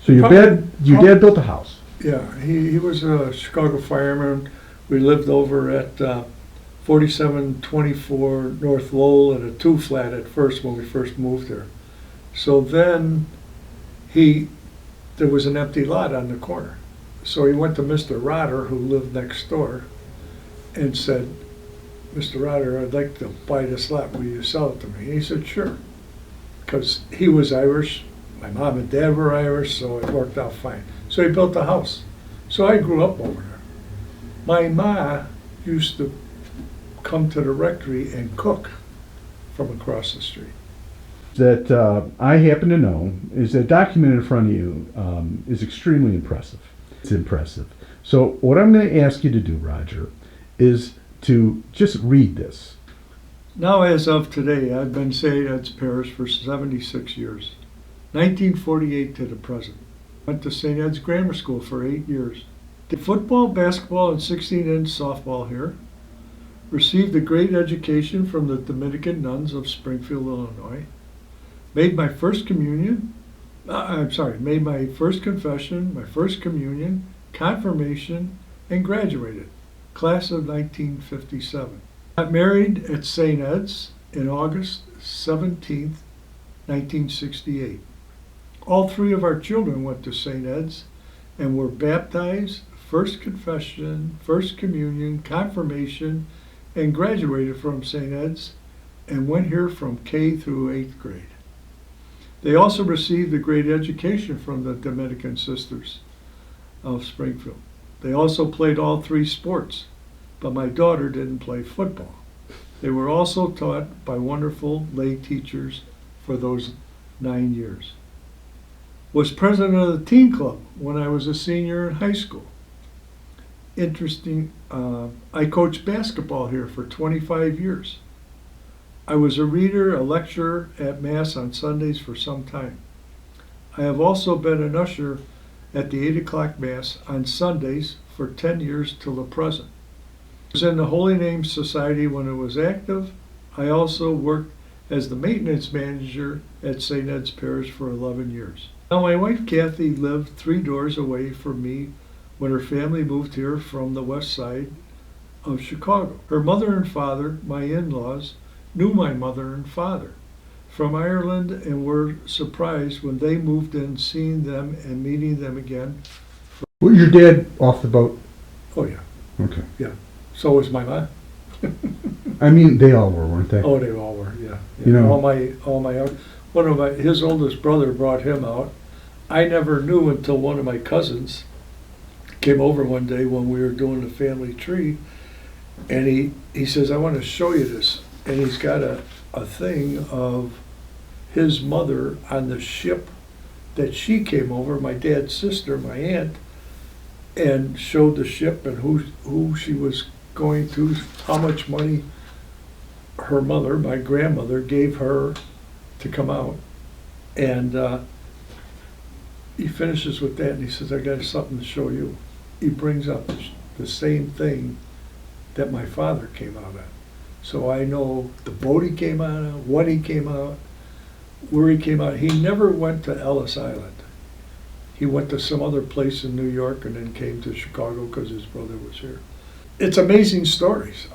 So your dad built a house. Yeah, he was a Chicago fireman. We lived over at 4724 North Lowell in a two-flat at first when we first moved there. So then there was an empty lot on the corner. So he went to Mr. Rotter, who lived next door, and said, "Mr. Rotter, I'd like to buy this lot. Will you sell it to me?" And he said, "Sure." Because he was Irish, my mom and dad were Irish, so it worked out fine. So he built a house. So I grew up over there. My ma used to come to the rectory and cook from across the street. That I happen to know is that document in front of you is extremely impressive. It's impressive. So what I'm going to ask you to do, Roger, is to just read this. Now, as of today, I've been St Ed's Parish for 76 years, 1948 to the present. Went to St Ed's Grammar School for 8 years. Did football, basketball, and 16-inch softball here. Received a great education from the Dominican nuns of Springfield, Illinois. Made my first communion, made my first confession, my first communion, confirmation, and graduated. Class of 1957. Got married at St. Ed's in August 17th, 1968. All three of our children went to St. Ed's and were baptized, first confession, first communion, confirmation, and graduated from St. Ed's and went here from K through 8th grade. They also received a great education from the Dominican Sisters of Springfield. They also played all three sports, but my daughter didn't play football. They were also taught by wonderful lay teachers for those 9 years. Was president of the teen club when I was a senior in high school. Interesting, I coached basketball here for 25 years. I was a reader, a lecturer at Mass on Sundays for some time. I have also been an usher at the 8 o'clock Mass on Sundays for 10 years till the present. I was in the Holy Name Society when it was active. I also worked as the maintenance manager at St. Ed's Parish for 11 years. Now my wife Kathy lived 3 doors away from me when her family moved here from the west side of Chicago. Her mother and father, my in-laws, knew my mother and father from Ireland and were surprised when they moved in, seeing them and meeting them again. Well, your dad off the boat? Oh yeah, Okay. yeah. So was my mom. I mean, they all were, weren't they? Oh, they all were, yeah. You know- His oldest brother brought him out. I never knew until one of my cousins came over one day when we were doing the family tree, and he says, "I want to show you this." And he's got a thing of his mother on the ship that she came over, my dad's sister, my aunt, and showed the ship and who she was going to, how much money her mother, my grandmother, gave her to come out. And he finishes with that and he says, "I got something to show you." He brings up the same thing that my father came out on. So I know the boat he came out on, what he came out, where he came out. He never went to Ellis Island. He went to some other place in New York and then came to Chicago because his brother was here. It's amazing stories.